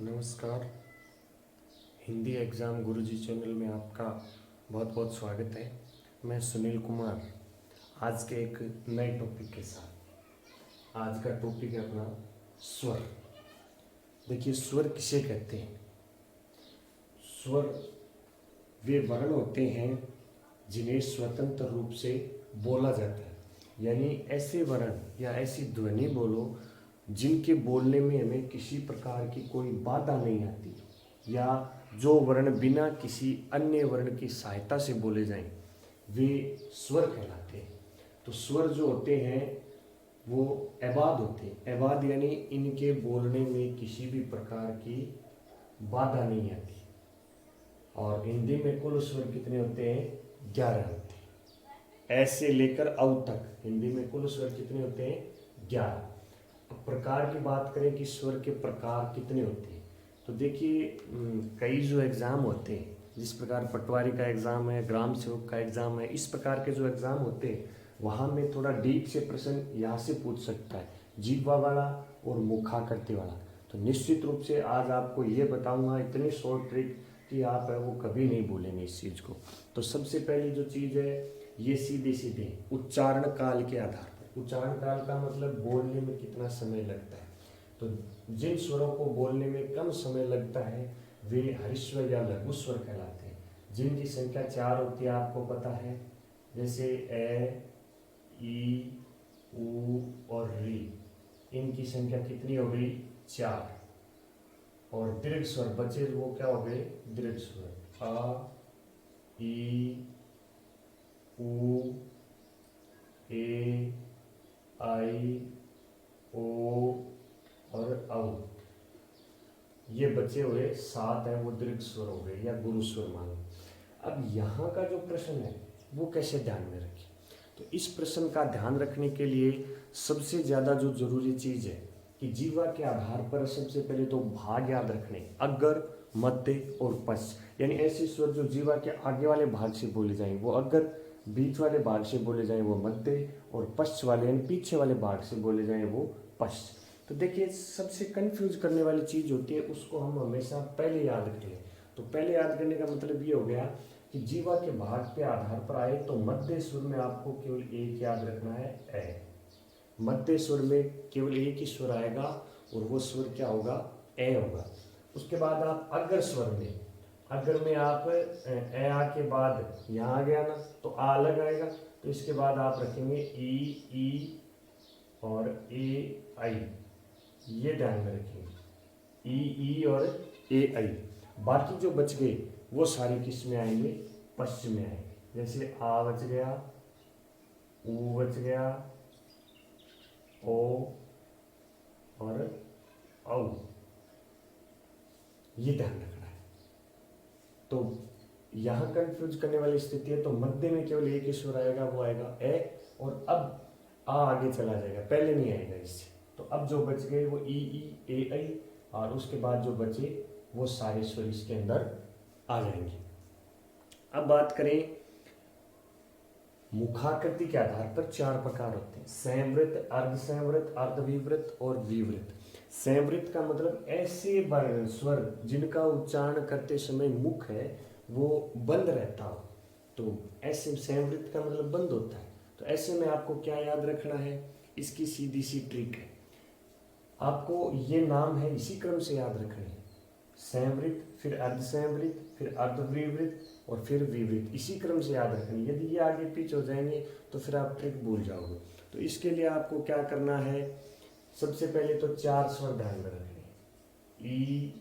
नमस्कार। हिंदी एग्ज़ाम गुरुजी चैनल में आपका बहुत बहुत स्वागत है। मैं सुनील कुमार आज के एक नए टॉपिक के साथ। आज का टॉपिक है अपना स्वर। देखिए, स्वर किसे कहते हैं? स्वर वे वर्ण होते हैं जिन्हें स्वतंत्र रूप से बोला जाता है, यानी ऐसे वर्ण या ऐसी ध्वनि बोलो जिनके बोलने में हमें किसी प्रकार की कोई बाधा नहीं आती, या जो वर्ण बिना किसी अन्य वर्ण की सहायता से बोले जाएं, वे स्वर कहलाते हैं। तो स्वर जो होते हैं वो एबाद होते हैं। एबाद यानी इनके बोलने में किसी भी प्रकार की बाधा नहीं आती। और हिंदी में कुल स्वर कितने होते हैं? 11 होते हैं। ऐसे लेकर औ तक हिंदी में कुल स्वर कितने होते हैं? 11। अब प्रकार की बात करें कि स्वर के प्रकार कितने होते हैं, तो देखिए कई जो एग्ज़ाम होते हैं, जिस प्रकार पटवारी का एग्ज़ाम है, ग्राम सेवक का एग्ज़ाम है, इस प्रकार के जो एग्ज़ाम होते हैं वहाँ में थोड़ा डीप से प्रश्न यहाँ से पूछ सकता है, जीवा वाला और मुखाकृति वाला। तो निश्चित रूप से आज आपको ये बताऊंगा इतनी शॉर्ट ट्रिक कि आप है वो कभी नहीं भूलेंगे इस चीज़ को। तो सबसे पहली जो चीज़ है, ये सीधे सीधे उच्चारण काल के आधार पर। उच्चारण काल का मतलब बोलने में कितना समय लगता है। तो जिन स्वरों को बोलने में कम समय लगता है वे हरिस्वर या लघु स्वर कहलाते हैं, जिनकी संख्या 4 होती है, आपको पता है। जैसे ए, ई, ऊ और री, इनकी संख्या कितनी हो गई? 4। और दीर्घ स्वर बचे वो क्या हो गए? दीर्घ स्वर आ, ई, ऊ, ए, आई, ओ और औ। ये बचे हुए 7 है, वो दीर्घ स्वर हो गए या गुरु स्वर मानो। अब यहाँ का जो प्रश्न है वो कैसे ध्यान में रखें? तो इस प्रश्न का ध्यान रखने के लिए सबसे ज़्यादा जो जरूरी चीज़ है कि जीवा के आधार पर सबसे पहले तो भाग याद रखने, अगर, मध्य और पश्च। यानी ऐसे स्वर जो जीवा के आगे वाले भाग से बोले जाएं वो अगर, बीच वाले भाग से बोले जाएं वो मध्य, और पश्च वाले यानी पीछे वाले भाग से बोले जाएं वो पश्च। तो देखिए, सबसे कंफ्यूज करने वाली चीज़ होती है, उसको हम हमेशा पहले याद रखें। तो पहले याद करने का मतलब ये हो गया कि जीवा के भाग के आधार पर आए तो मध्य स्वर में आपको केवल एक याद रखना है, ए। मध्य स्वर में केवल एक ही स्वर आएगा और वो स्वर क्या होगा? ए होगा। उसके बाद आप अगर स्वर में, अगर में आप ए आ के बाद यहाँ आ गया ना तो आ अलग आएगा, तो इसके बाद आप रखेंगे ई और ए आई। ये ध्यान में रखेंगे, ई और ए आई। बाकी जो बच गए वो सारे किस में आएंगे? पश्चिम में आएंगे। जैसे आ बच गया, ऊ बच गया, ओ और औ। ये ध्यान रखना है। तो यहाँ कंफ्यूज करने वाली स्थिति है, तो मध्य में केवल एक ही स्वर आएगा, वो आएगा ए। और अब आ आगे चला जाएगा, पहले नहीं आएगा इससे। तो अब जो बच गए वो ई ए आई, और उसके बाद जो बचे वो सारे स्वर इसके अंदर आ जाएंगे। अब बात करें, मुखाकृति के आधार पर 4 प्रकार होते हैं: संवृत, अर्धसंवृत, अर्धविवृत और विवृत। संवृत का मतलब ऐसे वर्ण स्वर जिनका उच्चारण करते समय मुख है वो बंद रहता हो, तो ऐसे संवृत का मतलब बंद होता है। तो ऐसे में आपको क्या याद रखना है? इसकी सीधी सी ट्रिक है, आपको ये नाम है इसी क्रम से याद रखने हैं: संवृत, फिर अर्धसंवृत, फिर अर्धविवृत और फिर विवृत। इसी क्रम से याद रखनी। यदि ये आगे पीछे हो जाएंगे तो फिर आप ट्रिक भूल जाओगे। तो इसके लिए आपको क्या करना है? सबसे पहले तो 4 स्वर ध्यान में रखने हैं: ई,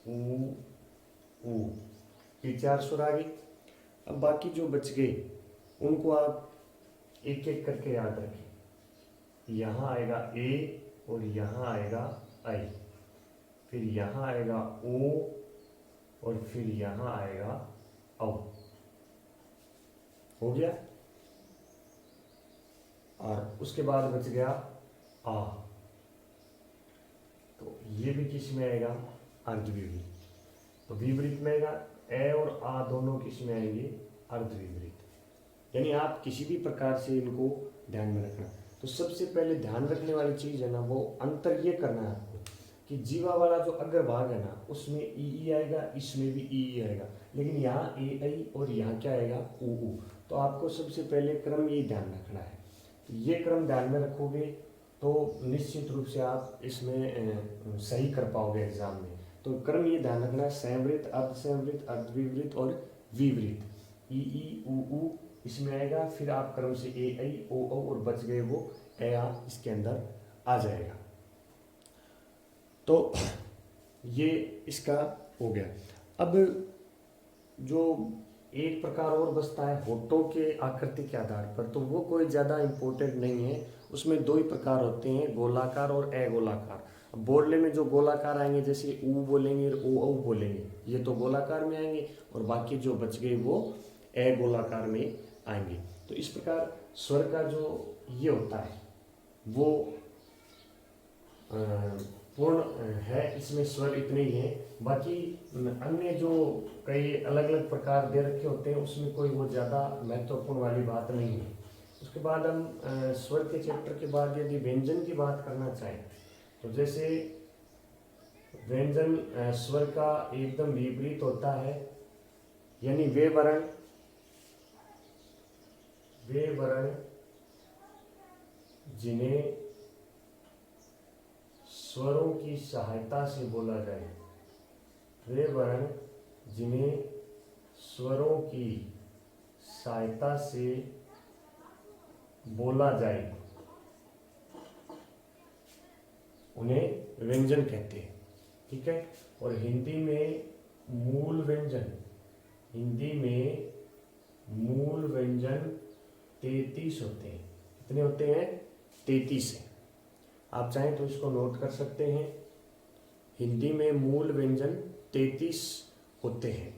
ऊ, ऊ। ये 4 स्वर आ गए। अब बाकी जो बच गए उनको आप एक एक करके याद रखें। यहाँ आएगा ए और यहाँ आएगा आई, फिर यहाँ आएगा ओ और फिर यहाँ आएगा औ। हो गया। और उसके बाद बच गया आ, तो ये भी किस में आएगा? अर्धविवृत। तो विवृत में आएगा, ए और आ दोनों किस में आएंगे? अर्धविवृत। यानी आप किसी भी प्रकार से इनको ध्यान में रखना। तो सबसे पहले ध्यान रखने वाली चीज़ है ना, वो अंतर ये करना है आपको कि जीवा वाला जो अग्रभाग है ना, उसमें ई आएगा, इसमें भी ई आएगा, लेकिन यहाँ ए आई और यहाँ क्या आएगा, ऊ। तो आपको सबसे पहले क्रम ये ध्यान रखना है। तो ये क्रम ध्यान में रखोगे तो निश्चित रूप से आप इसमें सही कर पाओगे एग्जाम में। तो क्रम ये ध्यान रखना है, संवृत, अर्धसंवृत, अर्धविवृत और विवृत। ई ऊ इसमें आएगा, फिर आप क्रम से ए आई ओ और बच गए वो ए आ इसके अंदर आ जाएगा। तो ये इसका हो गया। अब जो एक प्रकार और बचता है होठों के आकृति के आधार पर, तो वो कोई ज़्यादा इम्पोर्टेंट नहीं है। उसमें दो ही प्रकार होते हैं, गोलाकार और अगोलाकार। बोलने में जो गोलाकार आएंगे, जैसे ऊ बोलेंगे और ओ बोलेंगे, ये तो गोलाकार में आएंगे, और बाकी जो बच गए वो अगोलाकार में आएंगे। तो इस प्रकार स्वर का जो ये होता है वो पूर्ण है, इसमें स्वर इतने ही हैं। बाकी अन्य जो कई अलग अलग प्रकार दे रखे होते हैं उसमें कोई वो ज़्यादा महत्वपूर्ण वाली बात नहीं है। उसके बाद हम स्वर के चैप्टर के बाद यदि व्यंजन की बात करना चाहें, तो जैसे व्यंजन स्वर का एकदम विपरीत होता है, यानी वे वर्ण जिन्हें स्वरों की सहायता से बोला जाए, वे वर्ण जिन्हें स्वरों की सहायता से बोला जाए उन्हें व्यंजन कहते हैं। ठीक है। और हिंदी में मूल व्यंजन 33 होते हैं। कितने होते हैं? 33 है। आप चाहें तो इसको नोट कर सकते हैं। हिंदी में मूल व्यंजन 33 होते हैं।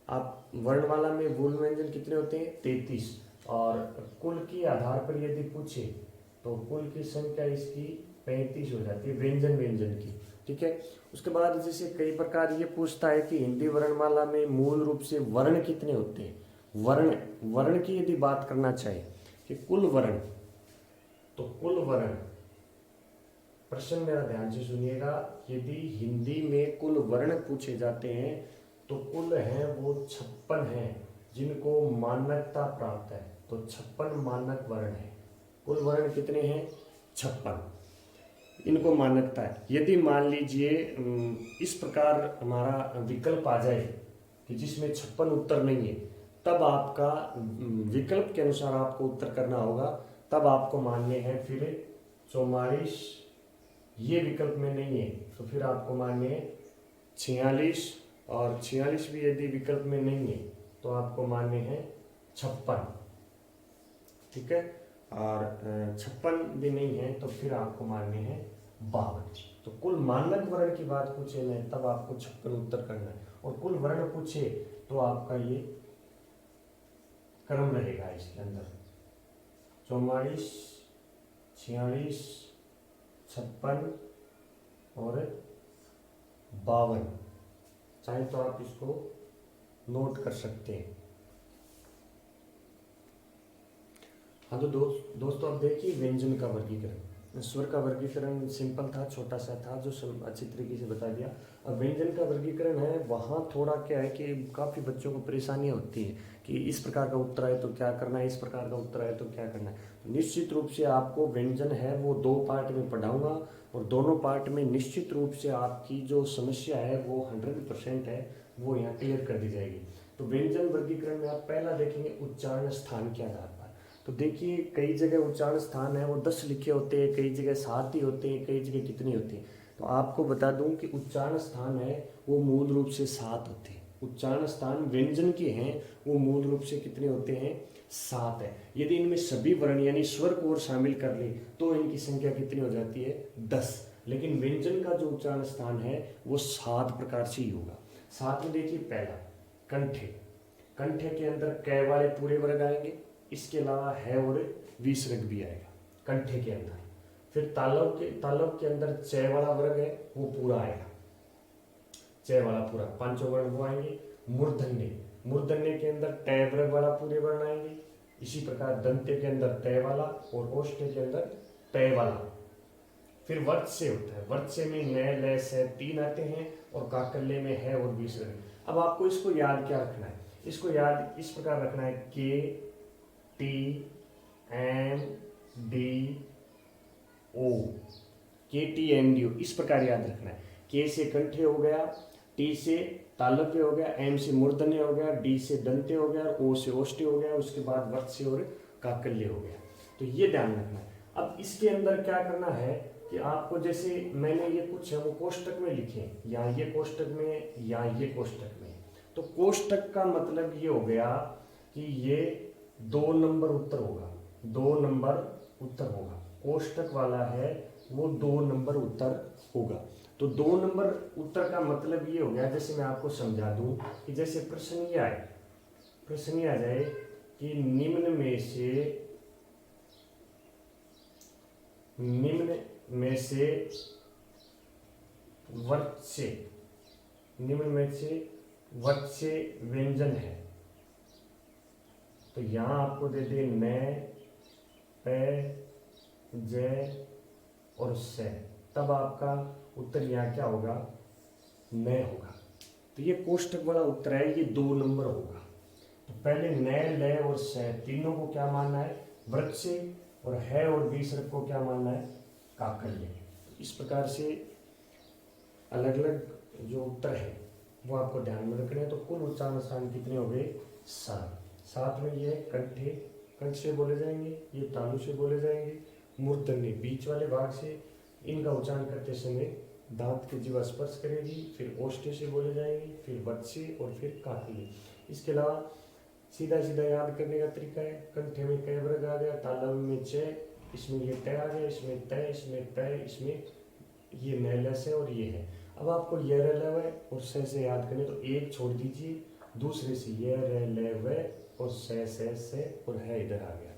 आप वर्णमाला में मूल व्यंजन कितने होते हैं? 33। और कुल के आधार पर यदि पूछे तो कुल की संख्या इसकी 35 हो जाती है व्यंजन की। ठीक है। उसके बाद जैसे कई प्रकार ये पूछता है कि हिंदी वर्णमाला में मूल रूप से वर्ण कितने होते हैं। वर्ण की यदि बात करना चाहे कि कुल वर्ण, तो कुल वर्ण, प्रश्न मेरा ध्यान से सुनिएगा, यदि हिंदी में कुल वर्ण पूछे जाते हैं तो कुल हैं वो 56 हैं जिनको मानकता प्राप्त है। तो 56 मानक वर्ण है। कुल वर्ण कितने हैं? 56, इनको मानकता है। यदि मान लीजिए इस प्रकार हमारा विकल्प आ जाए कि जिसमें 56 उत्तर नहीं है, तब आपका विकल्प के अनुसार आपको उत्तर करना होगा। तब आपको मानने हैं फिर 44, ये विकल्प में नहीं है तो फिर आपको मानने हैं 46, और 46 भी यदि विकल्प में नहीं है तो आपको मानने हैं 56। ठीक है। और 56 भी नहीं है तो फिर आपको मानने हैं 52। तो कुल मानक वर्ण की बात पूछे ना, तब आपको 56 उत्तर करना है, और कुल वर्ण पूछे तो आपका ये क्रम रहेगा इसके अंदर 44, 46, 56 और 52। चाहे तो आप इसको नोट कर सकते हैं। हाँ, तो दोस्तों अब देखिए व्यंजन का वर्गीकरण। स्वर का वर्गीकरण सिंपल था, छोटा सा था, जो अच्छी तरीके से बता दिया। अब व्यंजन का वर्गीकरण है, वहाँ थोड़ा क्या है कि काफ़ी बच्चों को परेशानियाँ होती है कि इस प्रकार का उत्तर आए तो क्या करना है, इस प्रकार का उत्तर आए तो क्या करना है। तो निश्चित रूप से आपको व्यंजन है वो 2 पार्ट में पढ़ाऊँगा, और दोनों पार्ट में निश्चित रूप से आपकी जो समस्या है वो 100% है, वो यहाँ क्लियर कर दी जाएगी। तो व्यंजन वर्गीकरण में आप पहला देखेंगे उच्चारण स्थान के आधार पर। तो देखिए कई जगह उच्चारण स्थान है वो 10 लिखे होते हैं, कई जगह 7 ही होते हैं, कई जगह कितनी होती है। तो आपको बता दूं कि उच्चारण स्थान है वो मूल रूप से 7 होते हैं। उच्चारण स्थान व्यंजन के हैं वो मूल रूप से कितने होते हैं? 7 है। यदि इनमें सभी वर्ण यानी स्वर को और शामिल कर ले तो इनकी संख्या कितनी हो जाती है? 10। लेकिन व्यंजन का जो उच्चारण स्थान है वो 7 प्रकार से ही होगा। 7 में देखिए पहला कंठे। कंठे के अंदर कै वाले पूरे वर्ग आएंगे, इसके अलावा है और विसर्ग भी आएगा कंठे के अंदर। फिर तालव के अंदर चय वाला वर्ग है वो पूरा आएगा, चय वाला पूरा, 5 वर्ण वो आएंगे। मूर्धन्य के अंदर टय वर्ग वाला पूरे वर्ण आएंगे, इसी प्रकार दंत्य के अंदर तय वाला और ओष्ठ्य के अंदर तय वाला। फिर वर्त से होता है, वर्त से में न ल से 3 आते हैं और काकल्य में है और विसर्ग। अब आपको इसको याद क्या रखना है, इसको याद इस प्रकार रखना है के टी एम डी ओ, के टी एम डी ओ, इस प्रकार याद रखना है। के से कंठे हो गया, टी से तालव्य हो गया, एम से मूर्धन्य हो गया, डी से दंत्य हो गया, ओ से ओष्ठ्य हो गया, उसके बाद वर्त से और काकल्य हो गया। तो ये ध्यान रखना है। अब इसके अंदर क्या करना है कि आपको जैसे मैंने ये कुछ है वो कोष्टक में लिखे, या ये कोष्टक में या ये कोष्टक में। तो कोष्टक का मतलब ये हो गया कि ये 2 नंबर उत्तर होगा, 2 नंबर उत्तर होगा। कोष्टक वाला है वो 2 नंबर उत्तर होगा। तो 2 नंबर उत्तर का मतलब ये हो गया, जैसे मैं आपको समझा दूं कि जैसे प्रश्न ये आए, प्रश्न ये आ जाए कि निम्न में से वर्त से, निम्न में से वर्त से व्यंजन है। तो यहां आपको दे दे न, प, ज और से, तब आपका उत्तर यहाँ क्या होगा, न होगा। तो ये कोष्टक वाला उत्तर है, ये 2 नंबर होगा। तो पहले न, ल और से तीनों को क्या मानना है, व्रत से, और है और विसर्ग को क्या मानना है, काकल्य। इस प्रकार से अलग अलग जो उत्तर है वो आपको ध्यान में रखने हैं। तो कुल उच्चारण स्थान कितने हो गए, 7। 7 में ये कंठे, कंठ से बोले जाएंगे, ये तालु से बोले जाएंगे, मूर्धन्य बीच वाले भाग से, इनका उच्चारण करते समय दांत की जीवा स्पर्श करेगी, फिर ओष्ठ्य से बोले जाएंगे, फिर वत् से और फिर काकल्य। इसके अलावा सीधा सीधा याद करने का तरीका है, कंठे में क वर्ग आ गया, तालव्य में च, इसमें ये तय आ गया, इसमें तय, इसमें तय, इसमें ये नैलस है और ये है। अब आपको ये रलव और से याद करने, तो एक छोड़ दीजिए, दूसरे से ये रलव और से और है इधर आ गया।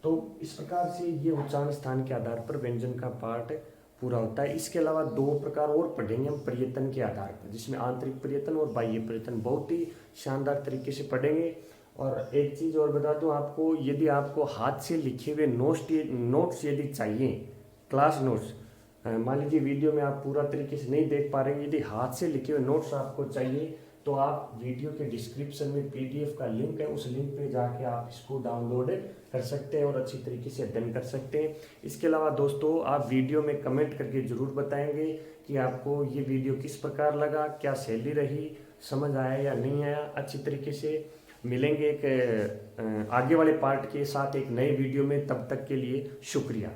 तो इस प्रकार से ये उच्चारण स्थान के आधार पर व्यंजन का पाठ पूरा होता है। इसके अलावा 2 प्रकार और पढ़ेंगे हम प्रयत्न के आधार पर, जिसमें आंतरिक प्रयत्न और बाह्य प्रयत्न बहुत ही शानदार तरीके से पढ़ेंगे। और एक चीज़ और बता दूं आपको, यदि आपको हाथ से लिखे हुए नोट्स यदि चाहिए, क्लास नोट्स, मान लीजिए वीडियो में आप पूरा तरीके से नहीं देख पा रहे हैं, यदि हाथ से लिखे हुए नोट्स आपको चाहिए तो आप वीडियो के डिस्क्रिप्शन में PDF का लिंक है, उस लिंक पे जाके आप इसको डाउनलोड कर सकते हैं और अच्छी तरीके से अध्ययन कर सकते हैं। इसके अलावा दोस्तों, आप वीडियो में कमेंट करके ज़रूर बताएंगे कि आपको ये वीडियो किस प्रकार लगा, क्या शैली रही, समझ आया या नहीं आया। अच्छी तरीके से मिलेंगे एक आगे वाले पार्ट के साथ एक नए वीडियो में, तब तक के लिए शुक्रिया।